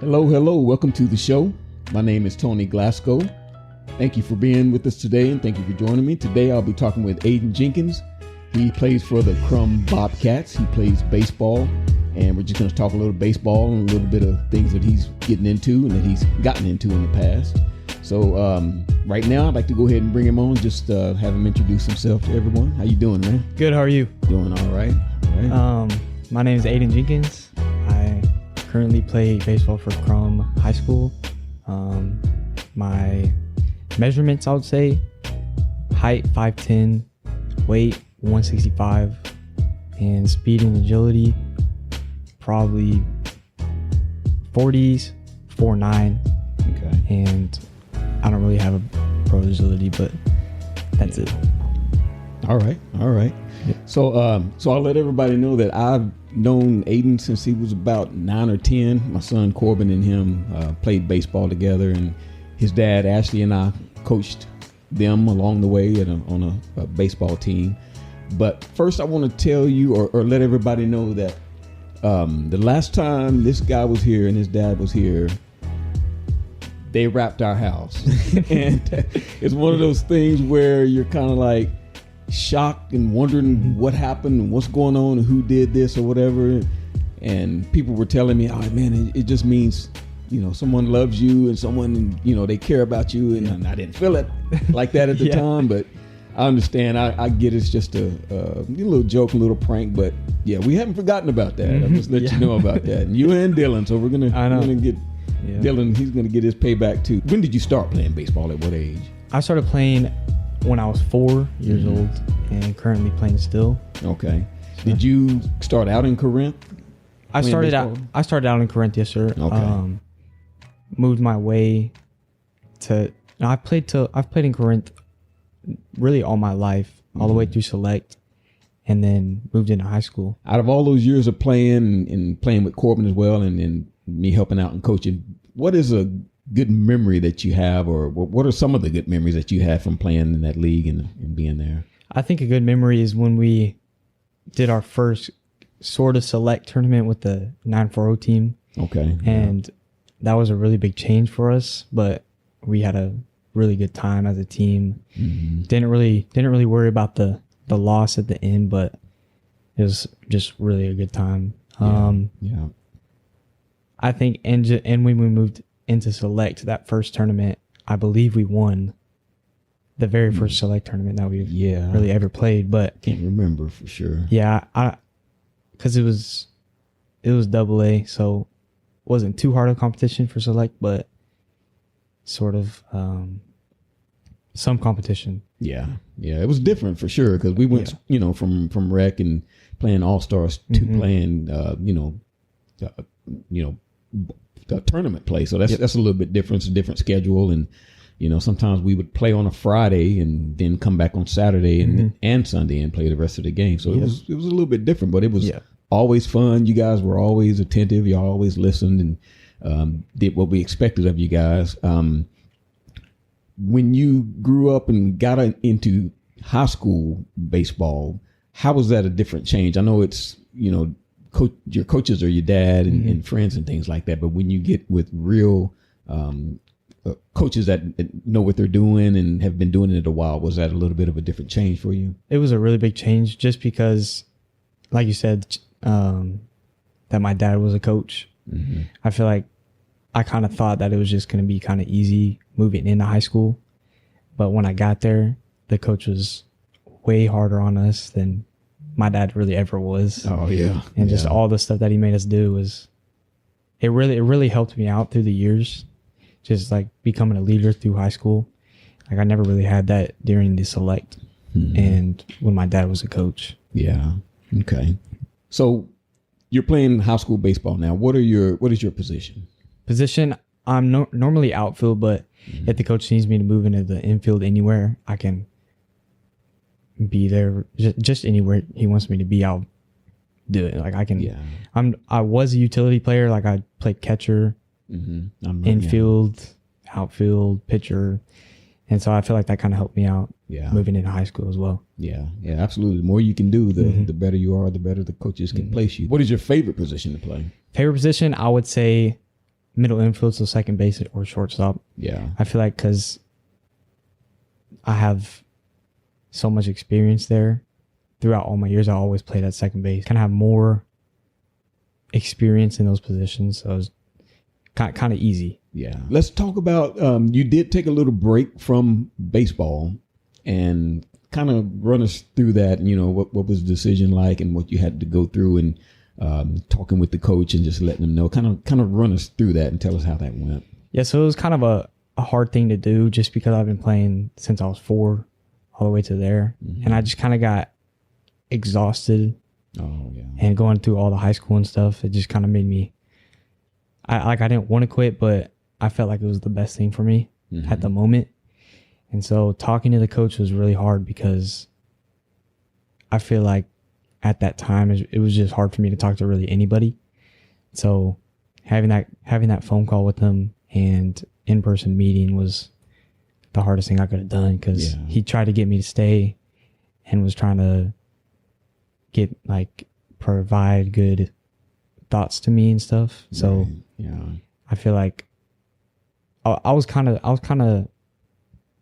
Hello, hello. Welcome to the show. My name is Tony Glasgow. Thank you for being with us today, and thank you for joining me. Today, I'll be talking with Aidan Jenkins. He plays for the Krum Bobcats. He plays baseball, and we're just going to talk a little baseball and a little bit of things that he's getting into and that he's gotten into in the past. So right now, I'd like to go ahead and bring him on, just have him introduce himself to everyone. How you doing, man? Good. How are you? Doing all right. All right. My name is Aidan Jenkins. I currently play baseball for Krum High School. My measurements, I would say, height 5'10", weight 165, and speed and agility probably 40s, 4'9". Okay. And I don't really have a pro agility, but that's it. All right. Yeah. So I'll let everybody know that I've known Aidan since he was about 9 or 10. My son Corbin and him played baseball together, and his dad Ashley and I coached them along the way on a baseball team. But first, I want to tell you or let everybody know that the last time this guy was here and his dad was here, they wrapped our house. And it's one of those things where you're kind of like shocked and wondering what happened and what's going on and who did this or whatever. And people were telling me, oh man, it just means, someone loves you and someone, they care about you. And I didn't feel it like that at the time, but I understand. I get it's just a little joke, a little prank, but yeah, we haven't forgotten about that. I'll just let you know about that. And you and Dylan, so we're gonna get Dylan. He's gonna get his payback too. When did you start playing baseball? At what age? I started playing when I was 4 years old, and currently playing still. Okay. Did you start out in Corinth? I started out in Corinth, yes, sir. Okay. Moved my way to. I've played in Corinth really all my life, all the way through select, and then moved into high school. Out of all those years of playing and playing with Corbin as well, and me helping out and coaching, what is a good memory that you have, or what are some of the good memories that you had from playing in that league and being there? I think a good memory is when we did our first sort of select tournament with the 940 team. Okay. And that was a really big change for us, but we had a really good time as a team. Mm-hmm. Didn't really worry about the loss at the end, but it was just really a good time. Yeah. I think and when we moved into select, that first tournament, I believe we won the very first select tournament that we really ever played. But can't remember for sure. Yeah, because it was AA, so it wasn't too hard of a competition for select, but sort of some competition. Yeah, it was different for sure because we went, from rec and playing all stars to playing, tournament play. So that's a little bit different. It's a different schedule, and sometimes we would play on a Friday and then come back on Saturday and Sunday and play the rest of the game. So it was a little bit different, but it was always fun. You guys were always attentive. You always listened and did what we expected of you guys. When you grew up and got into high school baseball, how was that a different change? I know it's, your coaches are your dad and friends and things like that. But when you get with real coaches that know what they're doing and have been doing it a while, was that a little bit of a different change for you? It was a really big change just because, like you said, that my dad was a coach. Mm-hmm. I feel like I kind of thought that it was just going to be kind of easy moving into high school. But when I got there, the coach was way harder on us than my dad really ever was. Oh yeah. And just all the stuff that he made us do it really helped me out through the years, just like becoming a leader through high school. Like I never really had that during the select and when my dad was a coach. Yeah. Okay. So you're playing high school baseball now. What is your position? I'm normally outfield, but if the coach needs me to move into the infield anywhere, I can be there. Just anywhere he wants me to be, I'll do it. Like I can. Yeah. I was a utility player. Like I played catcher, infield, outfield, pitcher, and so I feel like that kind of helped me out. Yeah. Moving into high school as well. Yeah. Yeah. Absolutely. The more you can do, the better you are. The better the coaches can place you. What is your favorite position to play? Favorite position, I would say middle infield, so second base or shortstop. Yeah. I feel like because I have so much experience there throughout all my years, I always played at second base. Kind of have more experience in those positions, so it was kind of easy. Yeah. Let's talk about, you did take a little break from baseball, and kind of run us through that. And, what was the decision like and what you had to go through, and talking with the coach and just letting them know, kind of run us through that and tell us how that went. Yeah. So it was kind of a hard thing to do just because I've been playing since I was 4 all the way to there. Mm-hmm. And I just kind of got exhausted. Oh, yeah. And going through all the high school and stuff, it just kind of made me, I didn't want to quit, but I felt like it was the best thing for me at the moment. And so talking to the coach was really hard because I feel like at that time it was just hard for me to talk to really anybody. So having that phone call with him and in-person meeting was the hardest thing I could have done, because he tried to get me to stay and was trying to provide good thoughts to me and stuff. So I feel like I was kind of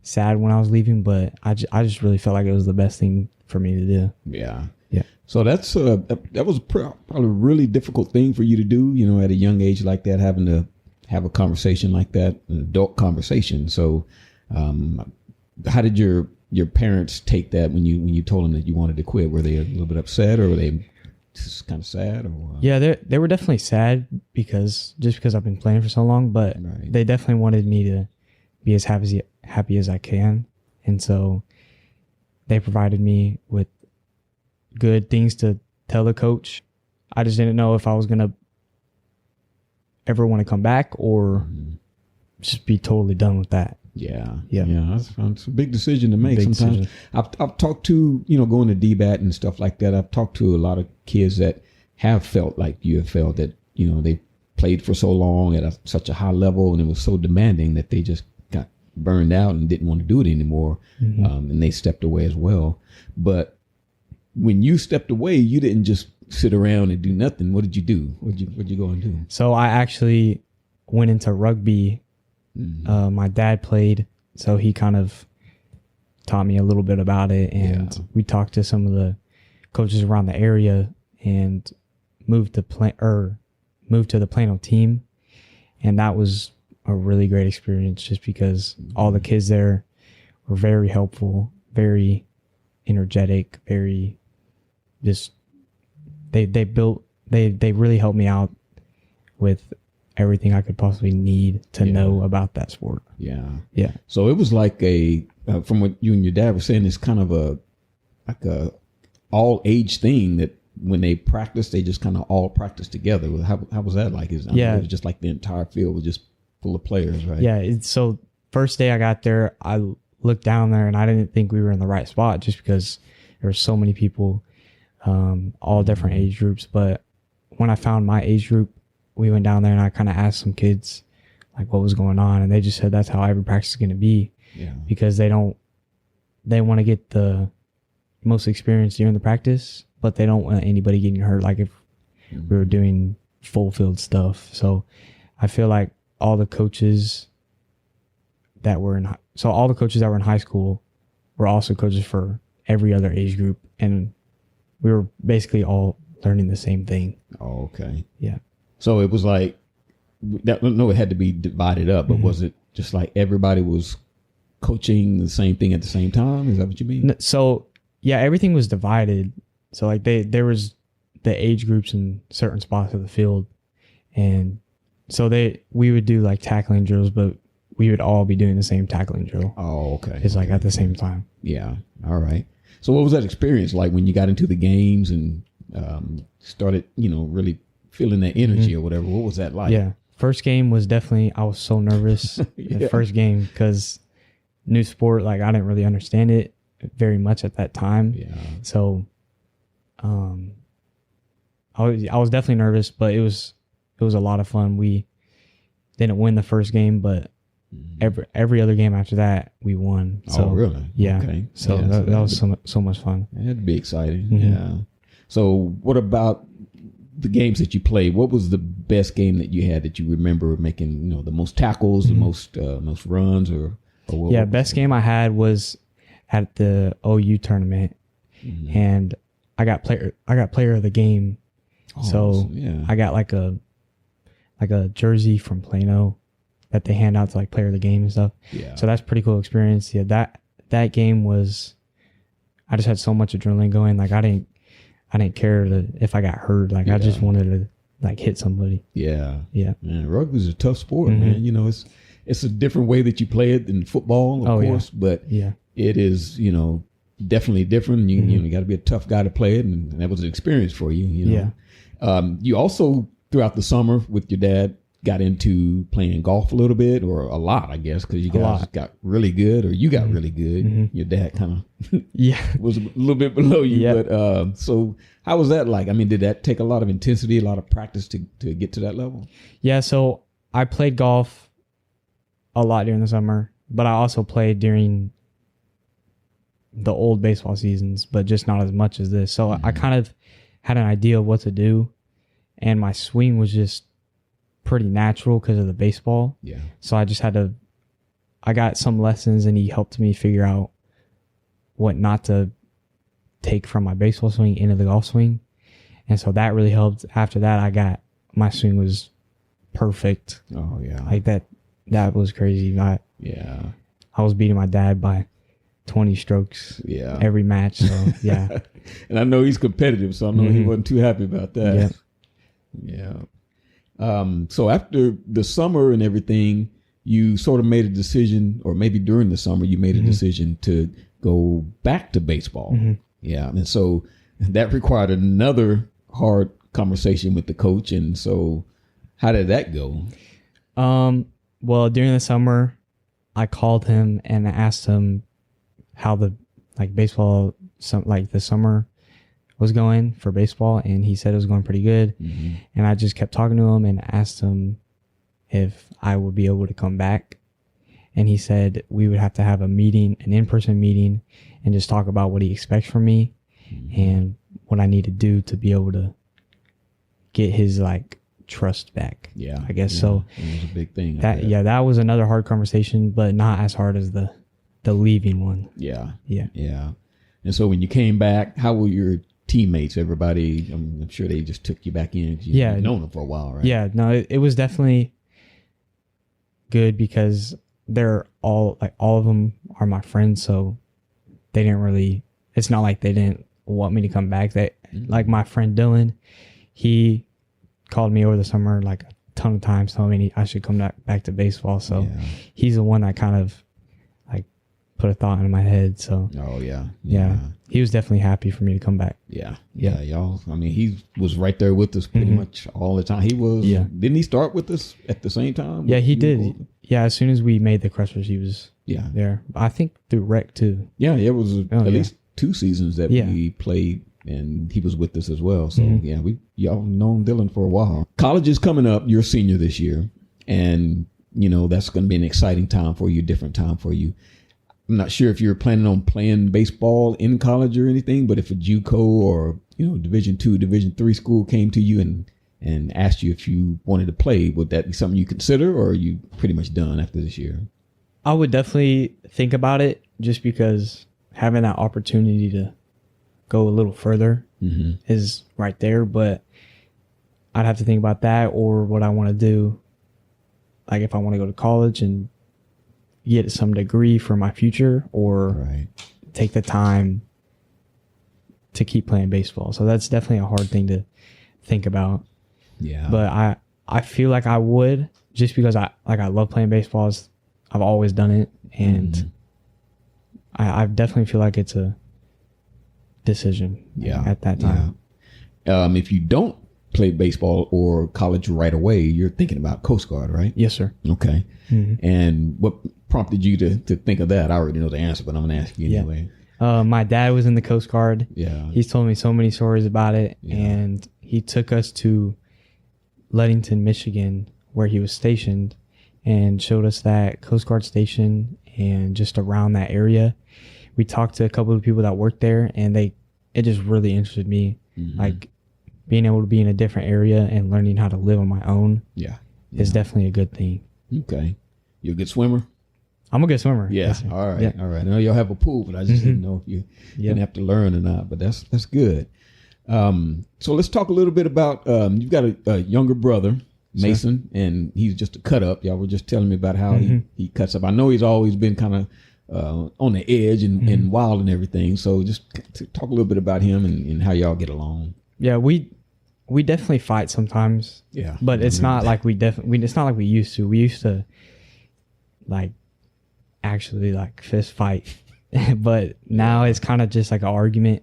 sad when I was leaving, but I just really felt like it was the best thing for me to do. Yeah. Yeah. So that's that was probably a really difficult thing for you to do, at a young age like that, having to have a conversation like that, an adult conversation. So how did your parents take that when you told them that you wanted to quit? Were they a little bit upset, or were they just kind of sad? Or Yeah, they were definitely sad because I've been playing for so long, but they definitely wanted me to be as happy as I can. And so they provided me with good things to tell the coach. I just didn't know if I was going to ever want to come back or just be totally done with that. Yeah. That's a big decision to make. Sometimes I've talked to, going to DBAT and stuff like that. I've talked to a lot of kids that have felt like you have felt that, they played for so long at such a high level, and it was so demanding that they just got burned out and didn't want to do it anymore. And they stepped away as well. But when you stepped away, you didn't just sit around and do nothing. What did you do? What'd you go and do? So I actually went into rugby. My dad played, so he kind of taught me a little bit about it, and we talked to some of the coaches around the area and moved to the Plano team. And that was a really great experience, just because all the kids there were very helpful, very energetic, very just they really helped me out with everything I could possibly need to know about that sport. Yeah. So it was like from what you and your dad were saying, it's kind of a all age thing that when they practice, they just kind of all practice together. How was that like? It was just like the entire field was just full of players, right? Yeah. So first day I got there, I looked down there and I didn't think we were in the right spot, just because there were so many people, all different age groups. But when I found my age group, we went down there and I kind of asked some kids like what was going on, and they just said that's how every practice is going to be, because they want to get the most experience during the practice, but they don't want anybody getting hurt like if we were doing full field stuff. So I feel like all the coaches that were in high school were also coaches for every other age group, and we were basically all learning the same thing. Oh, okay. Yeah. So it was like that. No, it had to be divided up, but was it just like everybody was coaching the same thing at the same time? Is that what you mean? So yeah, everything was divided. So like there was the age groups in certain spots of the field, and so we would do like tackling drills, but we would all be doing the same tackling drill. Oh, okay. It's like at the same time. Yeah. All right. So what was that experience like when you got into the games and started, really feeling that energy or whatever? What was that like? Yeah. First game was definitely, I was so nervous the first game, because new sport, like I didn't really understand it very much at that time. Yeah. So I was definitely nervous, but it was a lot of fun. We didn't win the first game, but every other game after that we won. So, oh, really? Yeah. Okay. So that was so much fun. It'd be exciting. Yeah. So what about the games that you played, what was the best game that you had that you remember making, the most tackles, the most runs, or what? Yeah, best game I had was at the OU tournament, and I got player of the game. So I got like a jersey from Plano that they hand out to like player of the game and stuff. Yeah. So that's a pretty cool experience. Yeah, that game was, I just had so much adrenaline going. Like I didn't care if I got hurt. Like I just wanted to like hit somebody. Yeah. Yeah. Man, rugby's a tough sport, man. It's a different way that you play it than football, of course, but it is, definitely different. You got to be a tough guy to play it, and that was an experience for you. You also throughout the summer with your dad got into playing golf a little bit, or a lot, I guess, because you guys got really good, or you got really good. Your dad kind of was a little bit below you, but so how was that like? I mean, did that take a lot of intensity, a lot of practice to get to that level? Yeah, so I played golf a lot during the summer, but I also played during the old baseball seasons, but just not as much as this. So I kind of had an idea of what to do, and my swing was just pretty natural because of the baseball. Yeah. So I just I got some lessons, and he helped me figure out what not to take from my baseball swing into the golf swing. And so that really helped. After that, my swing was perfect. Oh yeah. Like that was crazy. I was beating my dad by 20 strokes every match. So yeah. And I know he's competitive, so I know he wasn't too happy about that. Yeah. So after the summer and everything, you sort of made a decision, or maybe during the summer, you made a decision to go back to baseball. Yeah. And so that required another hard conversation with the coach. And so how did that go? Well, during the summer, I called him and asked him how the baseball, the summer was going for baseball, and he said it was going pretty good. And I just kept talking to him and asked him if I would be able to come back. And he said we would have to have a meeting, an in-person meeting, and just talk about what he expects from me and what I need to do to be able to get his trust back. Yeah, I guess so. It was a big thing. That was another hard conversation, but not as hard as the leaving one. Yeah. Yeah. And so when you came back, how were your teammates? Everybody, I'm sure they just took you back in. You've known them for a while, right? Yeah. No, it was definitely good because they're all of them are my friends, so they didn't really. It's not like they didn't want me to come back. They my friend Dylan, he called me over the summer a ton of times telling me I should come back to baseball. So he's the one that kind of put a thought in my head. So he was definitely happy for me to come back. Yeah, y'all. I mean, he was right there with us pretty much all the time. He was. Yeah. Didn't he start with us at the same time? Yeah, he did. Yeah, as soon as we made the Crushers, he was there. I think through rec too. Yeah, it was at least 2 seasons that we played, and he was with us as well. So y'all known Dylan for a while. College is coming up. You're a senior this year, and that's going to be an exciting time for you, different time for you. I'm not sure if you're planning on playing baseball in college or anything, but if a JUCO or Division II, Division III school came to you and asked you if you wanted to play, would that be something you consider, or are you pretty much done after this year? I would definitely think about it, just because having that opportunity to go a little further is right there. But I'd have to think about that, or what I want to do, if I want to go to college and get some degree for my future, or take the time to keep playing baseball. So that's definitely a hard thing to think about. Yeah. But I feel like I would, just because I love playing baseball. I've always done it, and I definitely feel like it's a decision at that time. Yeah. If you don't play baseball or college right away, you're thinking about Coast Guard, right? Yes, sir. Okay. And what prompted you to think of that? I already know the answer, but I'm going to ask you anyway. My dad was in the Coast Guard. Yeah. He's told me so many stories about it. Yeah. And he took us to Ludington, Michigan, where he was stationed, and showed us that Coast Guard station and just around that area. We talked to a couple of people that worked there, and it just really interested me. being able to be in a different area and learning how to live on my own is definitely a good thing. Okay. You're a good swimmer? I'm a good swimmer. Yeah. Yes, All right. Yeah. All right. I know y'all have a pool, but I just didn't know if you didn't have to learn or not. But that's good. So let's talk a little bit about you've got a younger brother, Mason, and he's just a cut up. Y'all were just telling me about how he cuts up. I know he's always been kind of on the edge and wild and everything. So just talk a little bit about him and how y'all get along. Yeah, we definitely fight sometimes. Yeah, but it's not like it's not like we used to. We used to like actually like fist fight, but now it's kind of just like an argument,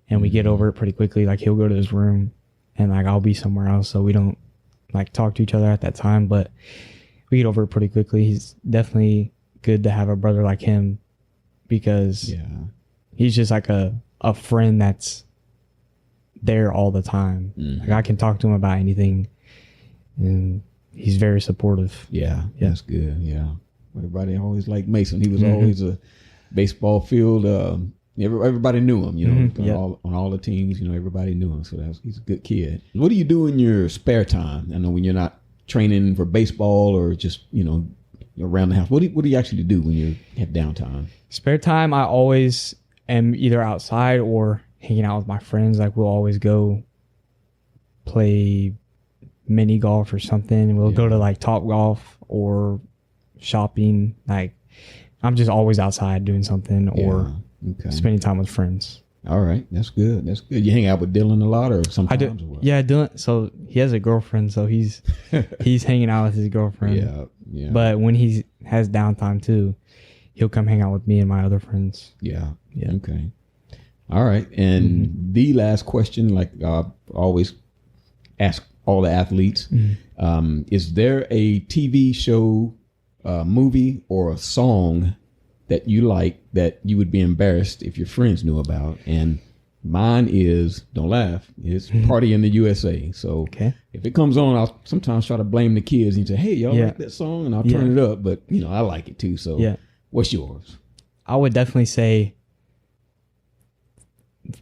and we get over it pretty quickly. Like he'll go to his room, and like I'll be somewhere else, so we don't like talk to each other at that time. But we get over it pretty quickly. He's definitely good to have a brother like him, because he's just like a friend that's there all the time. Like I can talk to him about anything, and he's very supportive. Yeah, that's good. Yeah, everybody always liked Mason. He was always a baseball field. Everybody knew him. You know, on all the teams. You know, everybody knew him. So he's a good kid. What do you do in your spare time? I know when you're not training for baseball or just around the house. What do you actually do when you have downtime? Spare time, I always am either outside or hanging out with my friends. Like we'll always go play mini golf or something. We'll go to like Top Golf or shopping. Like I'm just always outside doing something or spending time with friends. All right, that's good. That's good. You hang out with Dylan a lot, or sometimes? I do. Yeah, Dylan. So he has a girlfriend, so he's hanging out with his girlfriend. Yeah. But when he has downtime too, he'll come hang out with me and my other friends. Yeah. Okay. All right. And the last question, like I always ask all the athletes, is there a TV show, movie, or a song that you like that you would be embarrassed if your friends knew about? And mine is, don't laugh, it's Party in the USA. So if it comes on, I'll sometimes try to blame the kids and say, hey, y'all like that song? And I'll turn it up. But, I like it too. So what's yours? I would definitely say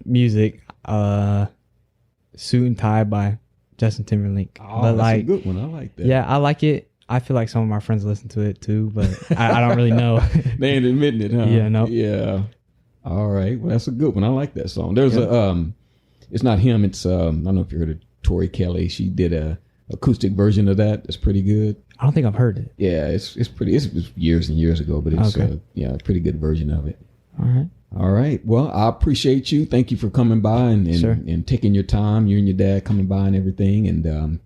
music, Suit and Tie by Justin Timberlake. Oh, but that's a good one. I like that. Yeah, I like it. I feel like some of my friends listen to it too, but I don't really know. They ain't admitting it, huh? Yeah, no. Yeah. All right. Well, that's a good one. I like that song. There's it's not him. It's, I don't know if you heard of Tori Kelly. She did a acoustic version of that. It's pretty good. I don't think I've heard it. Yeah, it's pretty, it's years and years ago, but it's, a pretty good version of it. All right. All right. Well, I appreciate you. Thank you for coming by and taking your time. You and your dad coming by and everything, and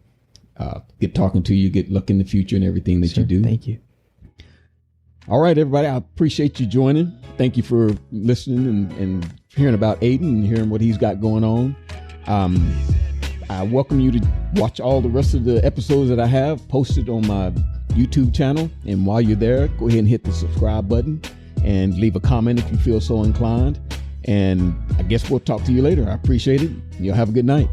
get talking to you, get luck in the future and everything that you do. Thank you. All right, everybody. I appreciate you joining. Thank you for listening and hearing about Aidan and hearing what he's got going on. I welcome you to watch all the rest of the episodes that I have posted on my YouTube channel. And while you're there, go ahead and hit the subscribe button and leave a comment if you feel so inclined. And I guess we'll talk to you later. I appreciate it. You'll have a good night.